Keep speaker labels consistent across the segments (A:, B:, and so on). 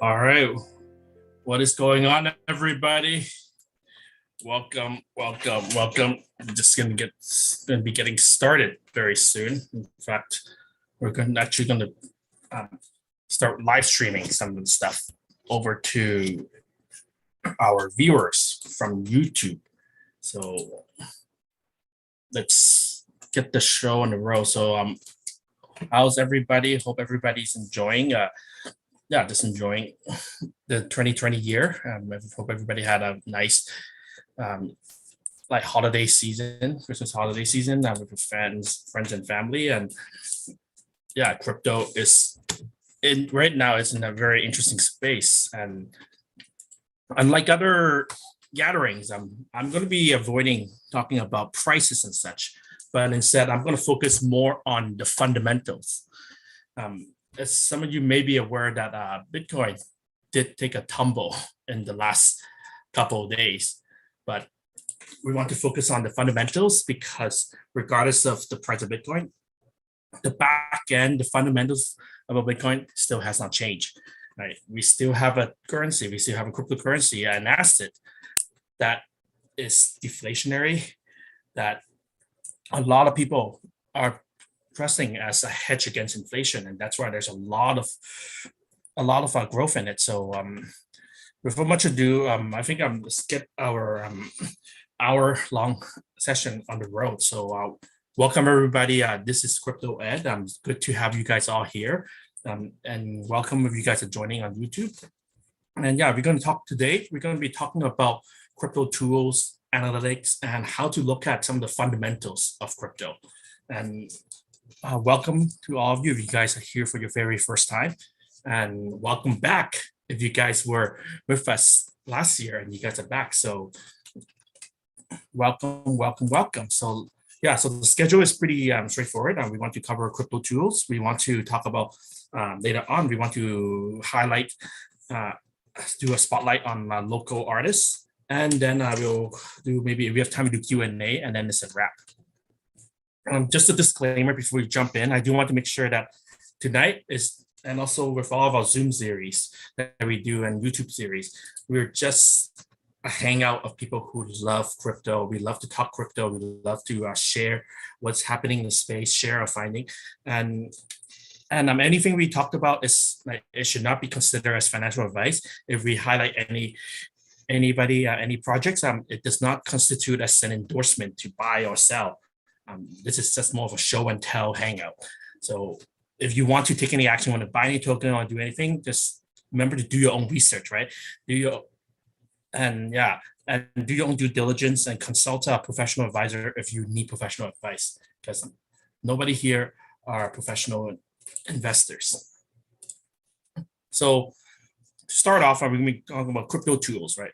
A: All right. What is going on, everybody? Welcome. I'm just gonna be getting started very soon. In fact, we're actually gonna start live streaming some of the stuff over to our viewers from YouTube. So let's get the show on the road. So how's everybody? Hope everybody's enjoying. Just enjoying the 2020 year. I hope everybody had a nice holiday season, Christmas holiday season with your friends and family. And yeah, crypto is right now it's in a very interesting space. And unlike other gatherings, I'm going to be avoiding talking about prices and such, but instead I'm going to focus more on the fundamentals. As some of you may be aware that Bitcoin did take a tumble in the last couple of days, but we want to focus on the fundamentals because regardless of the price of Bitcoin, the back end, the fundamentals of a Bitcoin still has not changed. Right? We still have a currency, we still have a cryptocurrency, an asset that is deflationary, that a lot of people are trusting as a hedge against inflation, and that's why there's a lot of growth in it. So without much ado, I think let's get our hour-long session on the road. So welcome everybody. This is Crypto Ed. Good to have you guys all here, and welcome if you guys are joining on YouTube. And yeah, we're going to talk today. We're going to be talking about crypto tools, analytics, and how to look at some of the fundamentals of crypto. And welcome to all of you if you guys are here for your very first time, and welcome back if you guys were with us last year and you guys are back. So welcome. So yeah, so the schedule is pretty straightforward. We want to cover crypto tools. We want to talk about later on, we want to highlight, do a spotlight on local artists, and then we'll do, maybe if we have time, to do Q&A, and then it's a wrap. Just a disclaimer before we jump in, I do want to make sure that tonight is, and also with all of our Zoom series that we do and YouTube series, we're just a hangout of people who love crypto. We love to talk crypto. We love to share what's happening in the space, share our finding, and anything we talked about is it should not be considered as financial advice. If we highlight any projects, it does not constitute as an endorsement to buy or sell. This is just more of a show and tell hangout. So if you want to take any action, want to buy any token or do anything, just remember to do your own research, right? Do your own due diligence and consult a professional advisor if you need professional advice, because nobody here are professional investors. So to start off, I'm going to be talking about crypto tools, right?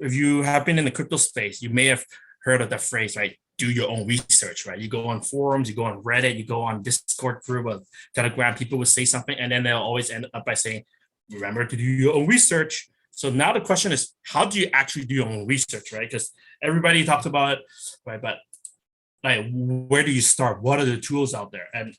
A: If you have been in the crypto space, you may have heard of the phrase, right? Do your own research, right? You go on forums, you go on Reddit, you go on Discord group of Telegram, people will say something, and then they'll always end up by saying, remember to do your own research. So now the question is, how do you actually do your own research, right? Because everybody talks about it, right? But where do you start? What are the tools out there? And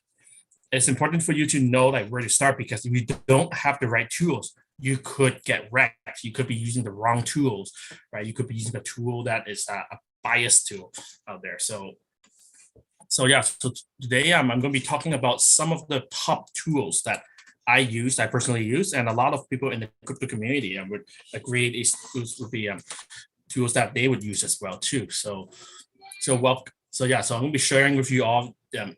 A: it's important for you to know where to start, because if you don't have the right tools, you could get wrecked. You could be using the wrong tools, right? You could be using a tool that is a bias tool out there. So today I'm going to be talking about some of the top tools that I personally use, and a lot of people in the crypto community would agree these would be tools that they would use as well too. So I'm going to be sharing with you all them.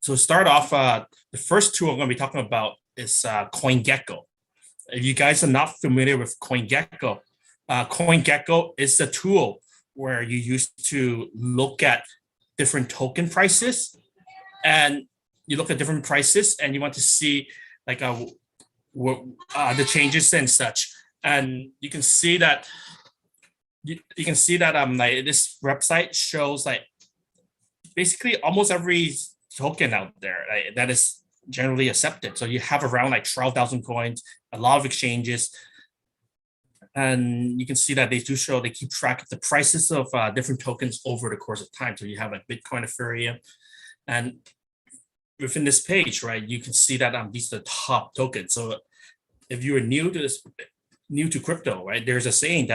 A: So start off, the first tool I'm going to be talking about is CoinGecko. If you guys are not familiar with CoinGecko, CoinGecko is a tool where you use to look at different token prices, and you look at different prices and you want to see the changes and such. And you can see that this website shows basically almost every token out there that is generally accepted. So you have around 12,000 coins, a lot of exchanges. And you can see that they keep track of the prices of different tokens over the course of time. So you have Bitcoin, Ethereum, and within this page, right, you can see that these are the top tokens. So if you are new to crypto, right, there's a saying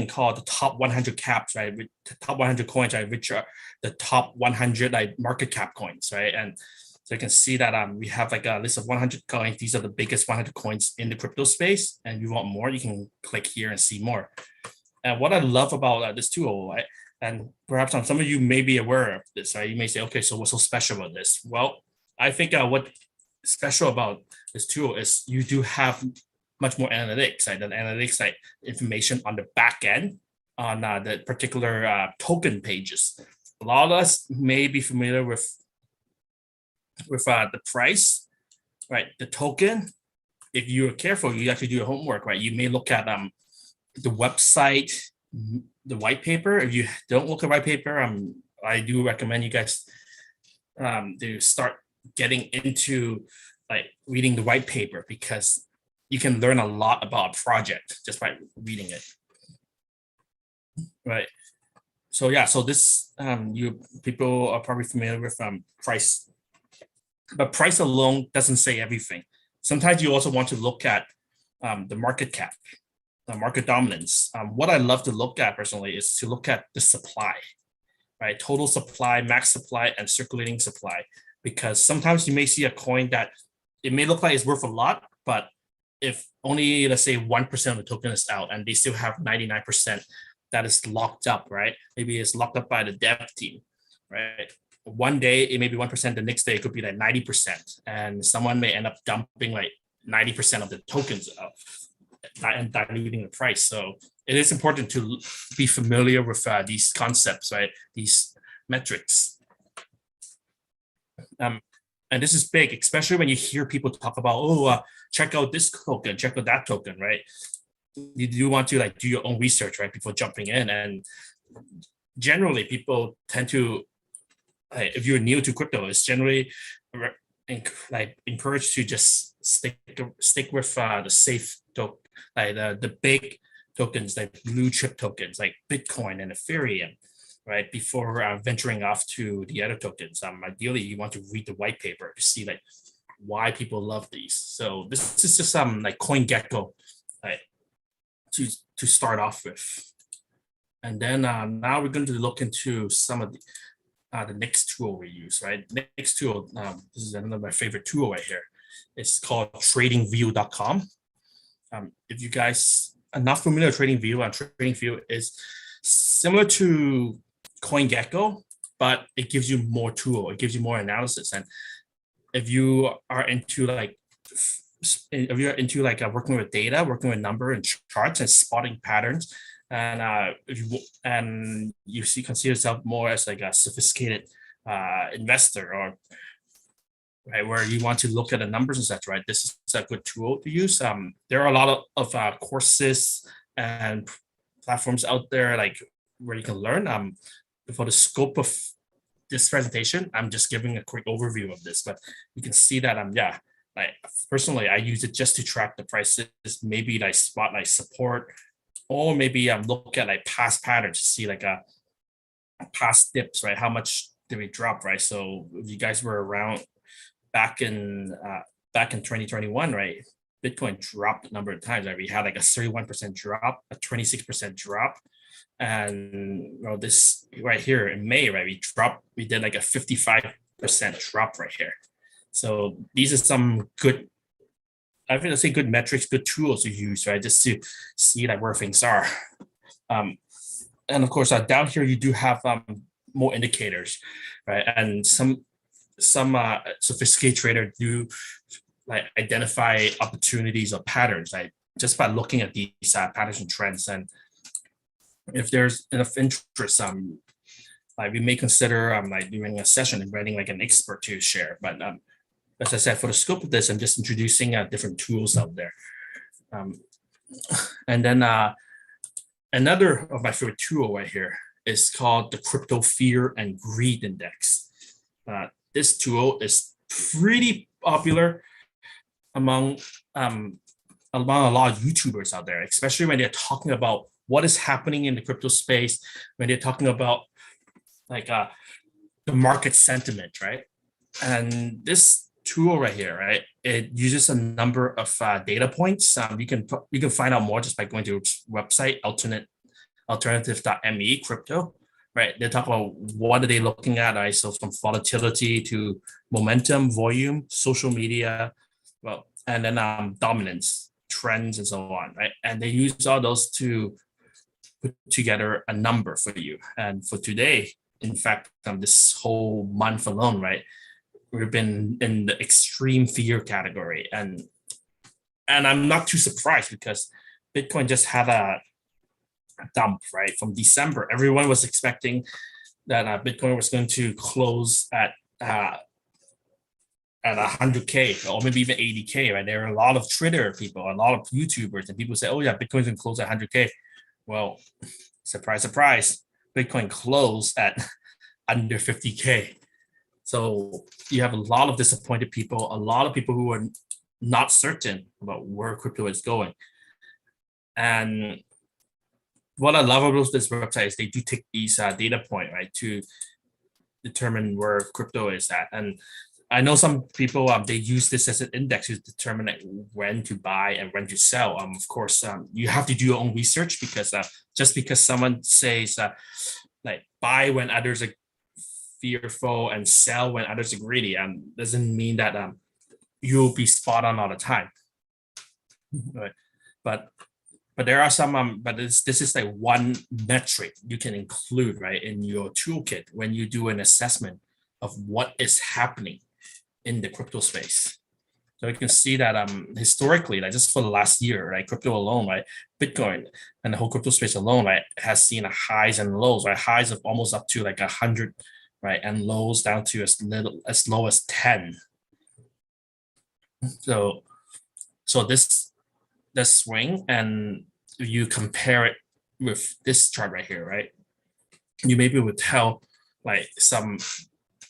A: called the top 100 caps, right? With the top 100 coins, right, which are the top 100 like market cap coins, right? And so you can see that we have like a list of 100 coins. These are the biggest 100 coins in the crypto space. And if you want more, you can click here and see more. And what I love about this tool, right, and perhaps some of you may be aware of this, right? You may say, okay, so what's so special about this? Well, I think what special about this tool is you do have much more analytics, right? Than analytics, like information on the back end on the particular token pages. A lot of us may be familiar with the price, right? The token. If you're careful, you actually do your homework, right? You may look at the website, the white paper. If you don't look at white paper, I do recommend you guys to start getting into like reading the white paper, because you can learn a lot about a project just by reading it, right? So yeah, so this you people are probably familiar with price, but price alone doesn't say everything. Sometimes you also want to look at the market cap, the market dominance. What I love to look at personally is to look at the supply, right? Total supply, max supply, and circulating supply, because sometimes you may see a coin that it may look like it's worth a lot, but if only, let's say, 1% of the token is out and they still have 99% that is locked up, right? Maybe it's locked up by the dev team, right? One day it may be 1%, the next day it could be like 90%, and someone may end up dumping like 90% of the tokens out and diluting the price. So it is important to be familiar with these concepts, right? These metrics. And this is big, especially when you hear people talk about, check out this token, check out that token, right? You do want to like do your own research, right, before jumping in. And generally, people tend to, if you're new to crypto, it's generally like encouraged to just stick with the safe token, like the big tokens, like blue chip tokens, like Bitcoin and Ethereum, right? Before venturing off to the other tokens. Ideally, you want to read the white paper to see like why people love these. So this is just like CoinGecko, right, to start off with. And then now we're going to look into some of the next tool we use, right? Next tool, this is another of my favorite tool right here. It's called TradingView.com. If you guys are not familiar with TradingView, TradingView is similar to CoinGecko, but it gives you more tool. It gives you more analysis. And if you are into like, working with data, working with number and charts and spotting patterns, and you consider yourself more as like a sophisticated investor, or right, where you want to look at the numbers and such, right? This is a good tool to use. There are a lot of courses and platforms out there like where you can learn. For the scope of this presentation, I'm just giving a quick overview of this, but you can see that personally, I use it just to track the prices, maybe like spot like support, or maybe look at like past patterns to see like a past dips, right? How much did we drop, right? So if you guys were around back in 2021, right, Bitcoin dropped a number of times, right? We had like a 31% drop, a 26% drop, and this right here in May, right, we did like a 55% drop right here. So these are some good, I think I'd say good metrics, good tools to use, right, just to see like where things are. And of course, down here you do have more indicators, right, and some sophisticated traders do like identify opportunities or patterns, right, just by looking at these patterns and trends. And if there's enough interest, like we may consider like doing a session and inviting like an expert to share. But as I said, for the scope of this, I'm just introducing different tools out there. And then another of my favorite tool right here is called the Crypto Fear and Greed Index. This tool is pretty popular among a lot of YouTubers out there, especially when they're talking about what is happening in the crypto space, when they're talking about like the market sentiment, right? And this tool right here, right, it uses a number of data points. You can find out more just by going to its website, alternative.me crypto, right? They talk about what are they looking at, right? So from volatility to momentum, volume, social media, well, and then dominance, trends, and so on, right? And they use all those to put together a number for you. And for today, in fact, this whole month alone, right, we've been in the extreme fear category, and I'm not too surprised because Bitcoin just had a dump, right? From December, everyone was expecting that Bitcoin was going to close at 100K or maybe even 80K, right? There are a lot of Twitter people, a lot of YouTubers, and people say, "Oh yeah, Bitcoin's going to close at 100K." Well, surprise, surprise, Bitcoin closed at under 50K. So you have a lot of disappointed people, a lot of people who are not certain about where crypto is going. And what I love about this website is they do take these data point, right, to determine where crypto is at. And I know some people they use this as an index to determine like, when to buy and when to sell. Of course, you have to do your own research because just because someone says like buy when others are fearful and sell when others are greedy, doesn't mean that you'll be spot on all the time. Right? But there are some but this is like one metric you can include, right, in your toolkit when you do an assessment of what is happening in the crypto space. So you can see that historically, like just for the last year, right, crypto alone, right, Bitcoin and the whole crypto space alone, right, has seen a highs and lows, right, highs of almost up to like 100, right, and lows down to as low as 10. So this swing, and you compare it with this chart right here, right, you maybe would tell like some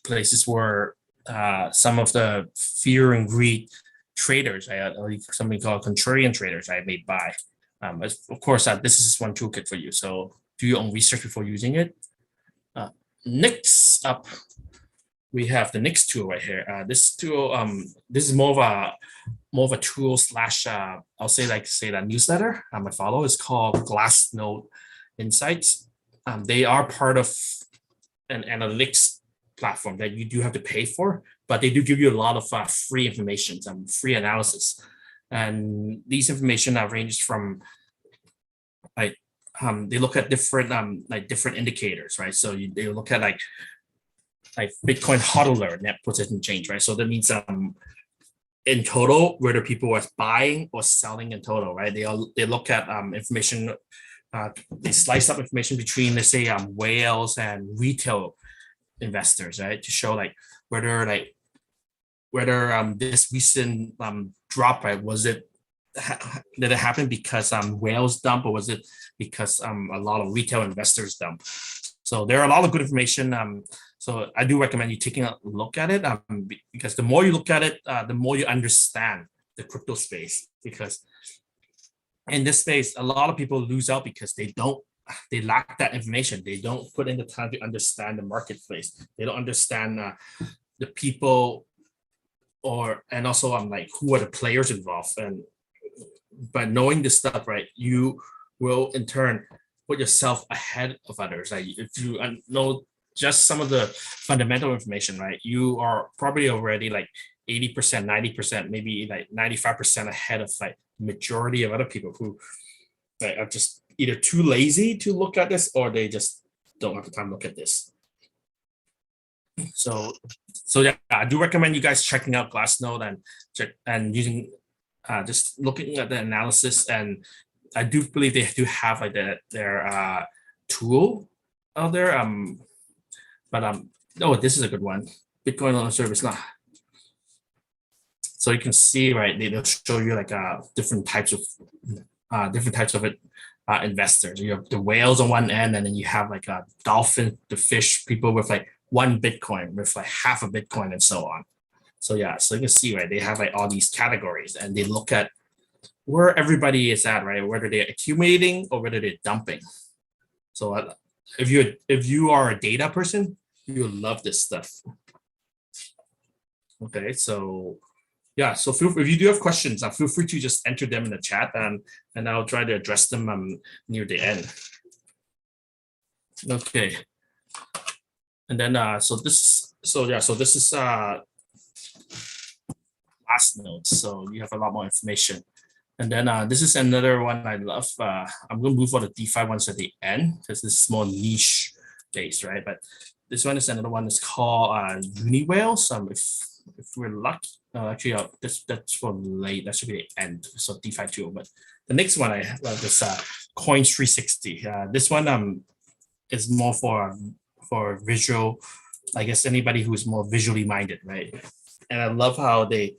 A: places where some of the fear and greed traders, right, or something called contrarian traders, right, may buy. Of course, this is one toolkit for you. So do your own research before using it. Next up, we have the next tool right here. This tool, this is more of a tool slash I'll say that newsletter. I follow is called Glassnode Insights. They are part of an analytics platform that you do have to pay for, but they do give you a lot of free information, some free analysis, and these information ranges from like they look at different different indicators, right? So they look at like Bitcoin hodler net position change, right? So that means in total whether people are buying or selling in total, right? They look at information. They slice up information between, let's say, whales and retail investors, right, to show like whether this recent drop, right, did it happen because whales dump, or was it because a lot of retail investors dump? So there are a lot of good information. So I do recommend you taking a look at it because the more you look at it, the more you understand the crypto space. Because in this space, a lot of people lose out because they lack that information. They don't put in the time to understand the marketplace. They don't understand the people, and also like who are the players involved. And by knowing this stuff, right, you will in turn put yourself ahead of others. Like if you know just some of the fundamental information, right, you are probably already like 80%, 90%, maybe like 95% ahead of like majority of other people who like are just either too lazy to look at this, or they just don't have the time to look at this. So yeah, I do recommend you guys checking out Glassnode and using just looking at the analysis. And I do believe they do have like their tool out there. Oh, this is a good one. Bitcoin on a service now. So you can see, right, they'll show you like different types of investors. You have the whales on one end, and then you have like a dolphin, the fish people with like 1 Bitcoin, with like half a Bitcoin, and so on. So yeah, so you can see, right, they have like all these categories, and they look at where everybody is at, right, whether they're accumulating or whether they're dumping. So if you are a data person, You'll love this stuff. Okay, so yeah, so if you do have questions, feel free to just enter them in the chat, and I'll try to address them near the end. Okay, and then so this is Glassnode, so you have a lot more information. And then this is another one I love. I'm going to move on the DeFi ones at the end because this is more niche based, right? But this one is another one. It's called Uniwhale. So if we're lucky, actually, that's for late. That should be the end. So DeFi tool. But the next one I love is Coin360. This one is more for visual. I guess anybody who's more visually minded, right? And I love how they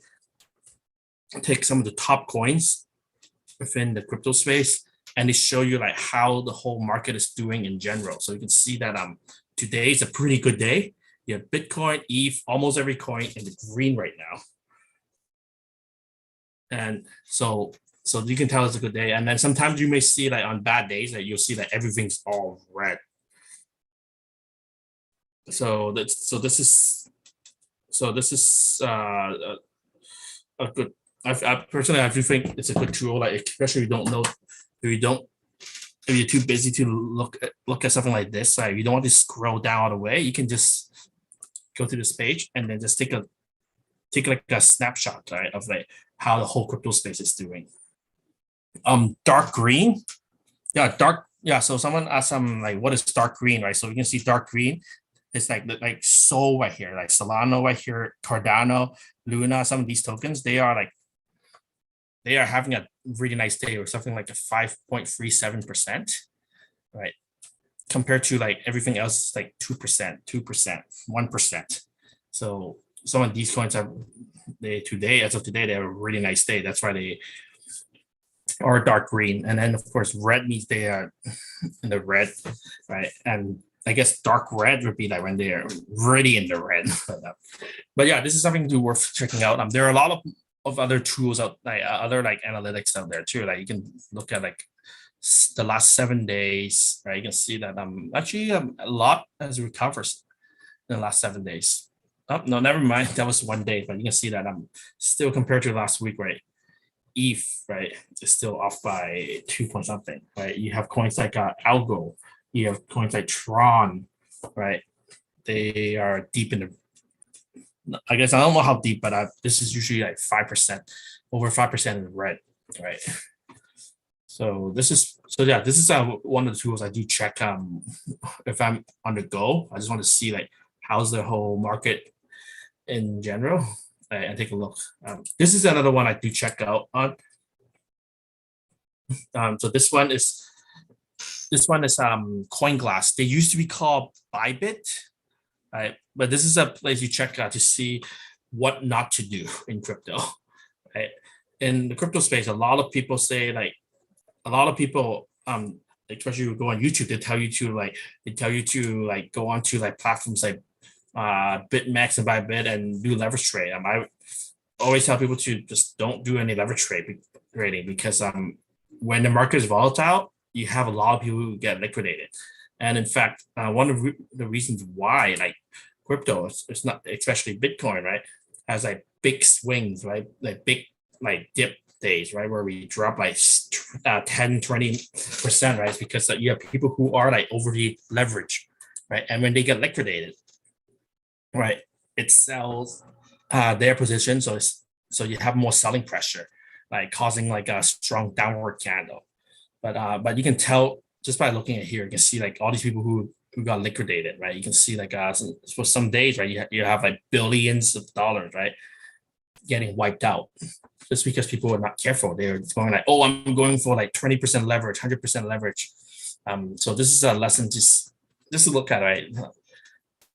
A: take some of the top coins within the crypto space, and they show you like how the whole market is doing in general. So you can see that today is a pretty good day. You have Bitcoin, ETH, almost every coin in the green right now. And so you can tell it's a good day. And then sometimes you may see like on bad days that you'll see that everything's all red. So this is a good. I personally, I do think it's a good tool. Like especially if you're too busy to look at something like this. Like you don't want to scroll down all the way. You can just go to this page and then just take like a snapshot, right, of like how the whole crypto space is doing. Dark green, yeah. So someone asked like, what is dark green, right? So you can see dark green. It's like Sol right here, like Solana right here, Cardano, Luna. Some of these tokens, they are having a really nice day, or something like a 5.37%, right? Compared to like everything else, like 2%, 1%. So some of these coins as of today, they have a really nice day. That's why they are dark green. And then of course, red means they are in the red, right? And I guess dark red would be like when they are really in the red. But yeah, this is something worth checking out. There are a lot of other tools out, like other like analytics out there too. Like you can look at like the last 7 days, right? You can see that actually a lot has recovered in the last 7 days. Oh no, never mind. That was 1 day, but you can see that still compared to last week, right? ETH, right, is still off by 2 point something, right? You have coins like Algo. You have coins like Tron, right? They are deep in the, I guess I don't know how deep, but this is usually like 5%, over 5% in the red, right? So this is one of the tools I do check if I'm on the go. I just want to see like how's the whole market in general, and take a look. This is another one I do check out on. So this one is CoinGlass. They used to be called Bybit, right? But this is a place you check out to see what not to do in crypto, right? In the crypto space, a lot of people say especially you go on YouTube, they tell you to go onto like platforms like BitMEX and Bybit and do leverage trade. I always tell people to just don't do any leverage trading because when the market is volatile, you have a lot of people who get liquidated. And in fact, one of the reasons why like crypto, it's not, especially Bitcoin, right, has like big swings, right, like big like dip days, right, where we drop like 10-20%, right, because you have people who are like overly leveraged, right, and when they get liquidated, right, it sells their position, so you have more selling pressure, like causing like a strong downward candle. But you can tell just by looking at here, you can see like all these people who got liquidated, right? You can see like for some days, right, you have like billions of dollars, right, getting wiped out just because people are not careful. They're going like, oh, I'm going for like 20% leverage, 100% leverage. So this is a lesson just to look at, right,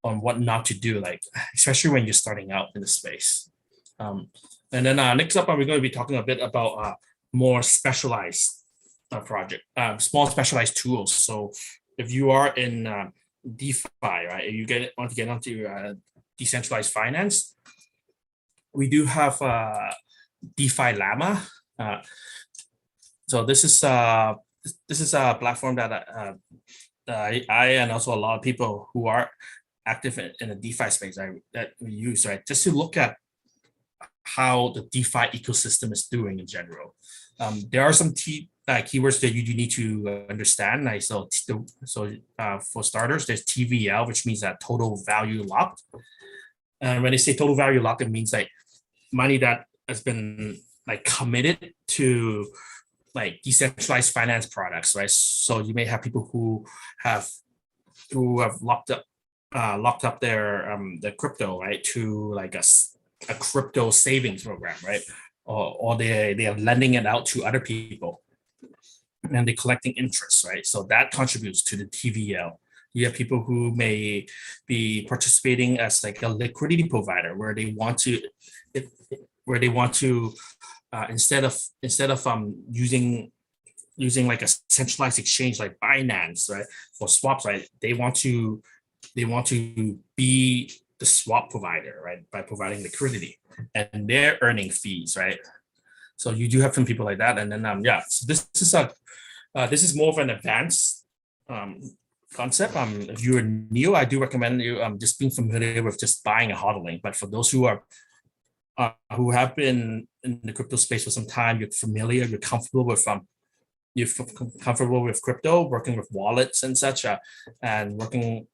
A: on what not to do, like especially when you're starting out in the space. And then next up, we're going to be talking a bit about more specialized small specialized tools. So if you are in DeFi, right, if you want to get onto decentralized finance, we do have DeFi Llama. So this is a platform that I and also a lot of people who are active in the DeFi space that we use, right? Just to look at how the DeFi ecosystem is doing in general. There are some keywords that you do need to understand. Like for starters, there's TVL, which means that total value locked. And when they say total value locked, it means like money that has been like committed to like decentralized finance products, right? So you may have people who have locked up their crypto, right, to like a crypto savings program, right? Or they are lending it out to other people and they're collecting interest, right? So that contributes to the TVL. You have people who may be participating as like a liquidity provider where they want to instead of using like a centralized exchange like Binance, right, for swaps, right? They want to be the swap provider, right, by providing liquidity, and they're earning fees, right? So you do have some people like that, and then so this is more of an advanced concept. If you're new, I do recommend you just being familiar with just buying and hodling. But for those who have been in the crypto space for some time, you're familiar, you're comfortable with crypto, working with wallets and such, and working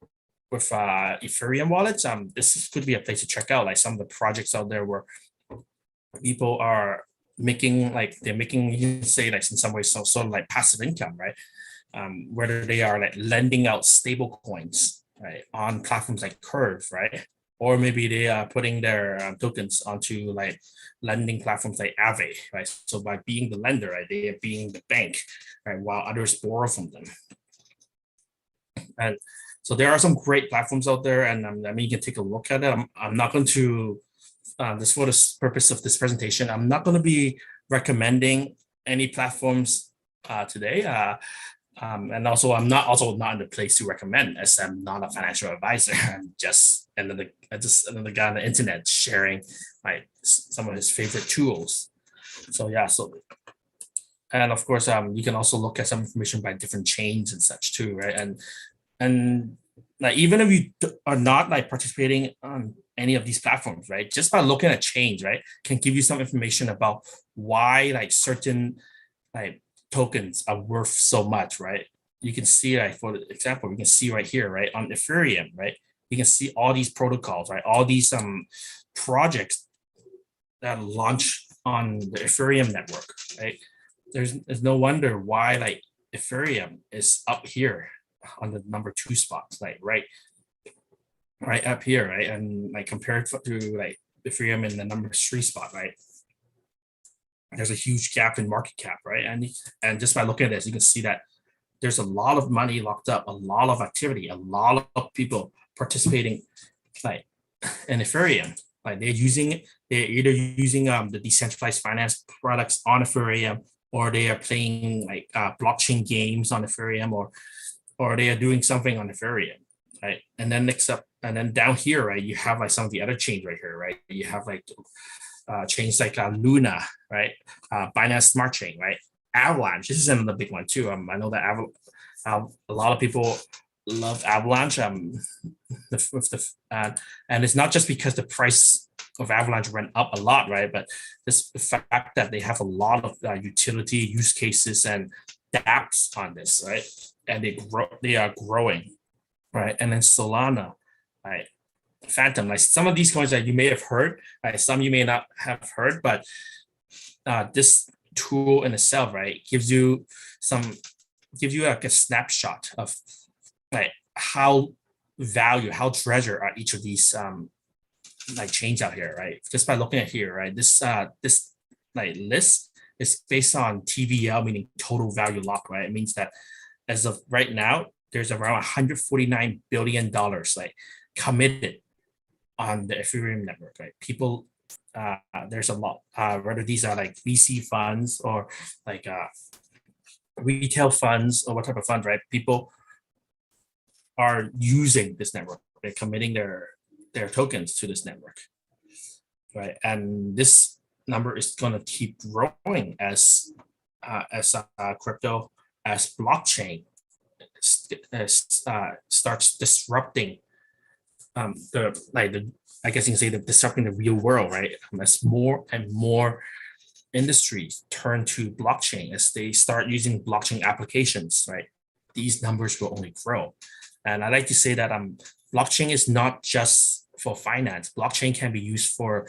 A: with Ethereum wallets. This could be a place to check out, like some of the projects out there where people are making, like they're making, you can say like in some ways, sort of like passive income, right? Whether they are like lending out stable coins, right, on platforms like Curve, right? Or maybe they are putting their tokens onto like lending platforms like AVAX, right? So by being the lender, right, they are being the bank, right, while others borrow from them. And so there are some great platforms out there, and I mean, you can take a look at it. I'm not going to, just for the purpose of this presentation, I'm not going to be recommending any platforms today. And also, I'm not in the place to recommend, as I'm not a financial advisor. I'm just another guy on the internet sharing like some of his favorite tools. So yeah, and of course, you can also look at some information by different chains and such too, right? And like even if you are not like participating on any of these platforms, right, just by looking at chains, right, can give you some information about why like certain like tokens are worth so much, right? You can see, like for example, we can see right here, right, on Ethereum, right, you can see all these protocols, right, all these projects that launch on the Ethereum network, right? There's no wonder why like Ethereum is up here on the number 2 spots, like right up here, right? And like compared to like Ethereum in the number 3 spot, right? There's a huge gap in market cap, right? And just by looking at this, you can see that there's a lot of money locked up, a lot of activity, a lot of people participating like in Ethereum. Like they're either using the decentralized finance products on Ethereum, or they are playing like blockchain games on Ethereum, or they are doing something on Ethereum, right? And then down here, right, you have like some of the other chains right here, right? You have like chains like Luna, right? Binance Smart Chain, right? Avalanche, this is another big one too. I know that a lot of people love Avalanche. And it's not just because the price of Avalanche went up a lot, right? But this the fact that they have a lot of utility use cases and dApps on this, right? And they are growing, right? And then Solana, right? Phantom, like some of these coins that you may have heard, right? Some you may not have heard, but this tool in itself, right, gives you like a snapshot of like how treasure are each of these like chains out here, right? Just by looking at here, right? This like list is based on TVL, meaning total value lock, right? It means that as of right now, there's around $149 billion like committed on the Ethereum network, right? People, there's a lot, whether these are like VC funds or like retail funds or what type of fund, right? People are using this network. They're committing their tokens to this network, right? And this number is going to keep growing as crypto, as blockchain starts disrupting I guess you can say the disrupting the real world, right? As more and more industries turn to blockchain, as they start using blockchain applications, right? These numbers will only grow. And I like to say that blockchain is not just for finance. Blockchain can be used for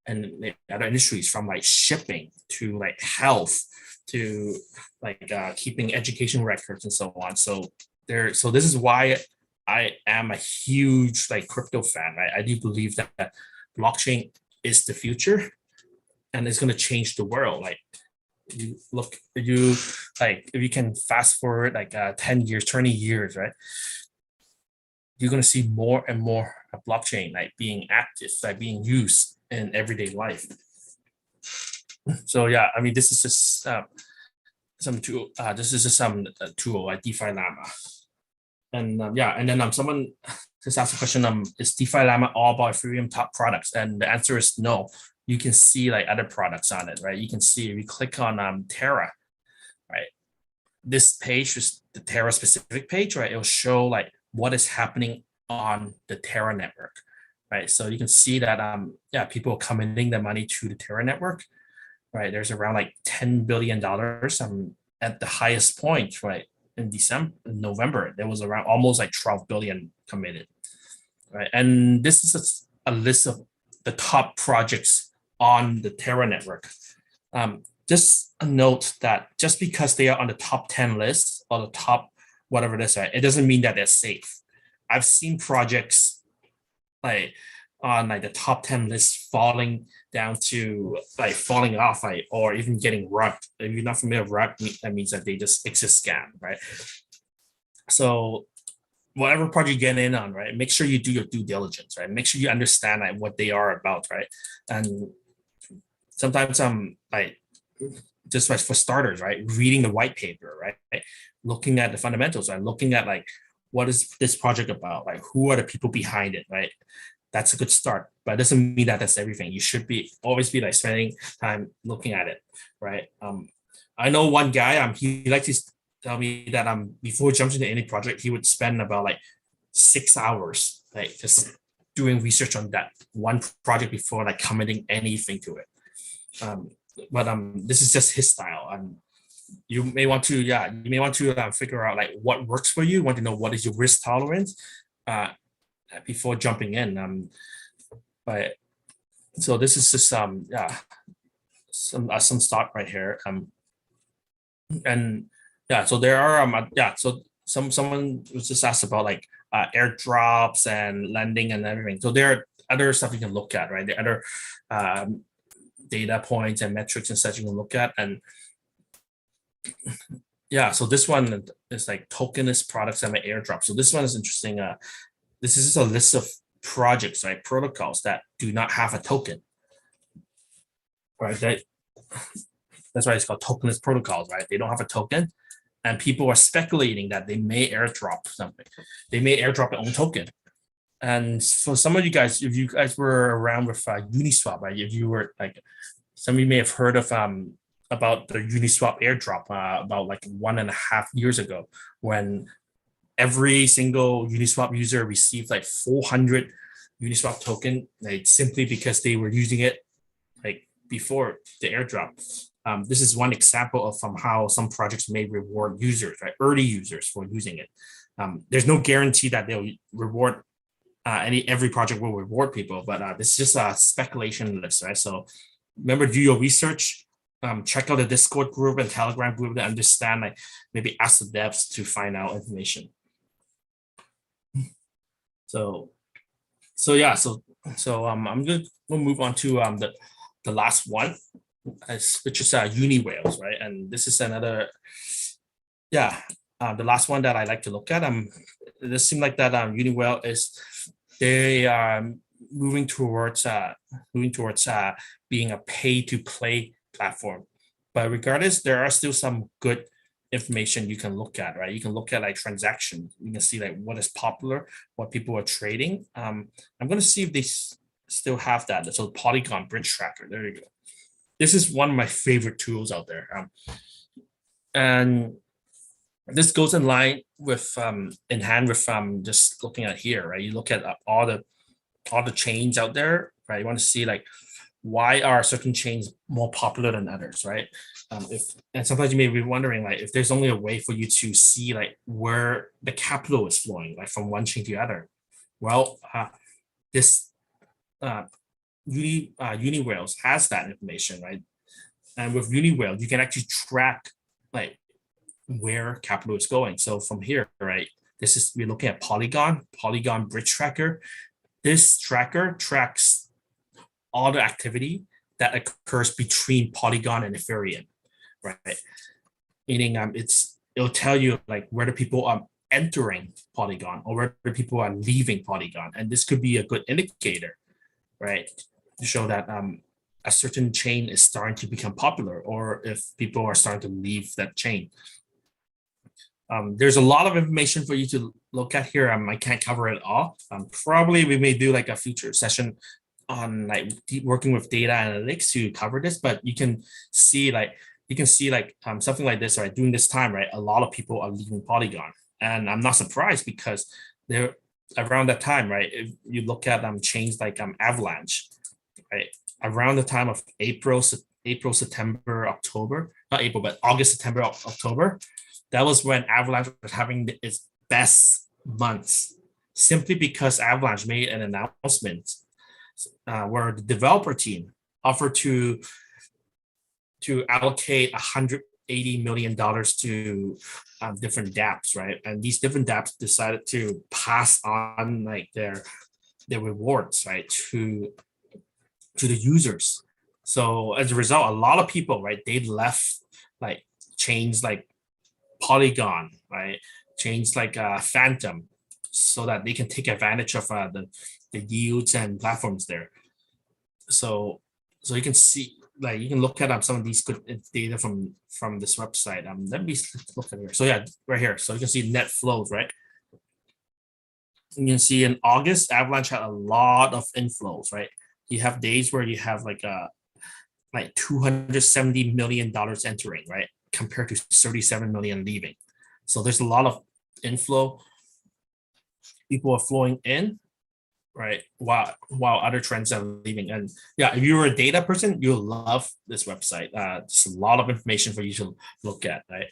A: and other industries, from like shipping to like health to like keeping education records and so on. So this is why I am a huge like crypto fan, right? I do believe that blockchain is the future and it's going to change the world. Like if you can fast forward like 10 years, 20 years, right? You're going to see more and more blockchain like being active, like being used in everyday life. So yeah, I mean, this is just some tool. This is just some tool like DeFi Llama, and yeah, and then someone just asked a question: is DeFi Llama all about Ethereum top products? And the answer is no. You can see like other products on it, right? You can see if you click on Terra, right? This page is the Terra specific page, right? It will show like what is happening on the Terra network, right? So you can see that yeah, people are committing their money to the Terra network, right? There's around like $10 billion at the highest point, right? In November, there was around almost like 12 billion committed, right? And this is a list of the top projects on the Terra network. Just a note that just because they are on the top 10 list or the top whatever it is, right, it doesn't mean that they're safe. I've seen projects like on like the top 10 list falling down to like falling off, like, or even getting rugged. If you're not familiar with rug, that means that they just exist scam, right? So whatever project you get in on, right, make sure you do your due diligence, right? Make sure you understand like what they are about, right? And sometimes like just like for starters, right, reading the white paper, right, looking at the fundamentals, right, looking at like what is this project about, like who are the people behind it, right? That's a good start, but it doesn't mean that that's everything. You should be always be like spending time looking at it, right? I know one guy, he likes to tell me that before jumping into any project, he would spend about like 6 hours, like just doing research on that one project before like committing anything to it. But this is just his style. You may want to figure out like what works for you. You want to know what is your risk tolerance before jumping in. But so this is just yeah, some stock right here. And yeah, so there are yeah, so someone was just asked about like airdrops and lending and everything. So there are other stuff you can look at, right? There are other data points and metrics and such you can look at. And yeah, so this one is like tokenist products and airdrop. So this one is interesting. This is just a list of projects, right? Protocols that do not have a token, right? That's why it's called tokenist protocols, right? They don't have a token, and people are speculating that they may airdrop something. They may airdrop their own token. And for some of you guys, if you guys were around with Uniswap, right? If you were like, some of you may have heard of about the Uniswap airdrop about like 1.5 years ago, when every single Uniswap user received like 400 Uniswap token, like simply because they were using it like before the airdrop. This is one example of how some projects may reward users, right? Early users for using it. There's no guarantee that they'll reward every project will reward people, but this is just a speculation list, right? So remember, do your research. Check out the Discord group and Telegram group to understand, like maybe ask the devs to find out information. So yeah, I'm gonna move on to the last one, which is Uniwhales, right? And this is another, yeah, the last one that I like to look at. It seems like that Uniwhale is they are moving towards being a pay-to-play platform. But regardless, there are still some good information you can look at, right? You can look at like transactions. You can see like what is popular, what people are trading. I'm going to see if they still have that. So Polygon bridge tracker. There you go. This is one of my favorite tools out there. And This goes in line with in hand with just looking at here, right? You look at all the chains out there, right? You want to see like why are certain chains more popular than others, right? And sometimes you may be wondering like if there's only a way for you to see like where the capital is flowing, like from one chain to the other. Well, this Uniwhale has that information, right? And with Uniwhale, you can actually track like where capital is going. So from here, right, we're looking at Polygon bridge tracker. This tracker tracks all the activity that occurs between Polygon and Ethereum, right? Meaning it'll tell you like where the people are entering Polygon or where the people are leaving Polygon. And this could be a good indicator, right? To show that a certain chain is starting to become popular or if people are starting to leave that chain. There's a lot of information for you to look at here. I can't cover it all. Probably we may do like a future session on like working with data analytics to cover this, but you can see like something like this, right? During this time, right, a lot of people are leaving Polygon, and I'm not surprised because they're around that time, right? If you look at chains like Avalanche, right, around the time of April, September, October, not April, but August, September, October. That was when Avalanche was having its best months, simply because Avalanche made an announcement where the developer team offered to allocate $180 million to different dApps, right? And these different dApps decided to pass on like their rewards, right, to the users. So as a result, a lot of people, right, they left like chains like Polygon, right, chains like Phantom, so that they can take advantage of the yields and platforms there. So you can see, like, you can look at some of these good data from this website. Let me look at here. So yeah, right here. So you can see net flows, right? You can see in August, Avalanche had a lot of inflows, right? You have days where you have like $270 million entering, right, compared to 37 million leaving. So there's a lot of inflow. People are flowing in, right, while other trends are leaving. And yeah, if you're a data person, you'll love this website. It's a lot of information for you to look at, right?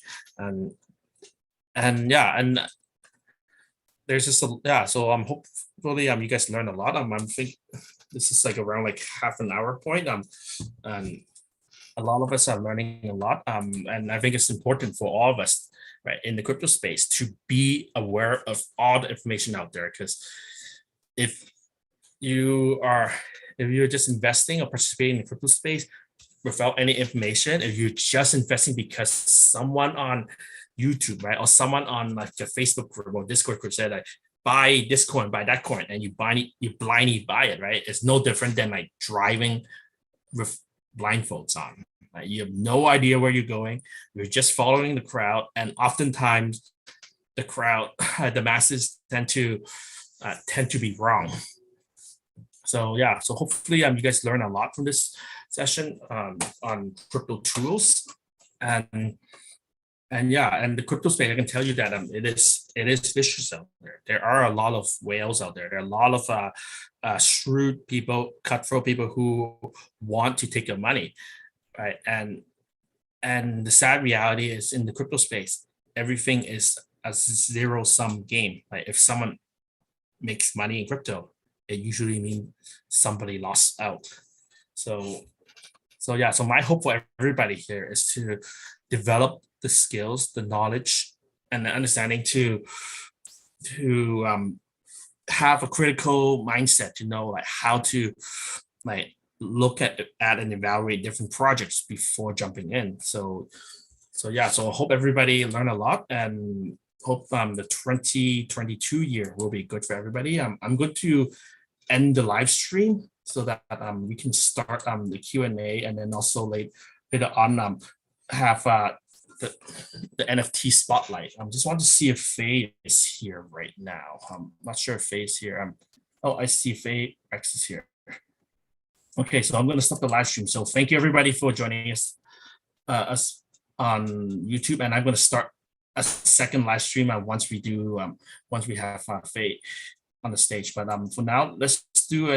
A: And yeah, and there's just so hopefully you guys learn a lot. I think this is like around like half an hour point. And a lot of us are learning a lot. And I think it's important for all of us, right, in the crypto space to be aware of all the information out there. Because if you're just investing or participating in the crypto space without any information, if you're just investing because someone on YouTube, right, or someone on like the Facebook group or Discord group said like buy this coin, buy that coin, and you blindly buy it, right? It's no different than like driving with blindfolds on. Like, you have no idea where you're going. You're just following the crowd, and oftentimes the crowd, the masses tend to be wrong. So yeah, so hopefully you guys learn a lot from this session on crypto tools. And yeah, and the crypto space, I can tell you that it is vicious out there. There are a lot of whales out there. There are a lot of shrewd people, cutthroat people who want to take your money, right? And the sad reality is, in the crypto space, everything is a zero-sum game. Like, if someone makes money in crypto, it usually means somebody lost out. So yeah, so my hope for everybody here is to develop the skills, the knowledge, and the understanding to have a critical mindset to know like how to like look at and evaluate different projects before jumping in. So yeah, so I hope everybody learn a lot, and hope the 2022 year will be good for everybody. I'm going to end the live stream so that we can start the Q&A, and then also later on have the NFT spotlight. I just want to see if Faye is here right now. I'm not sure if Faye is here. Oh, I see Faye X is here. Okay, so I'm going to stop the live stream. So thank you everybody for joining us on YouTube, and I'm going to start a second live stream once we do once we have Faye on the stage. But for now, let's do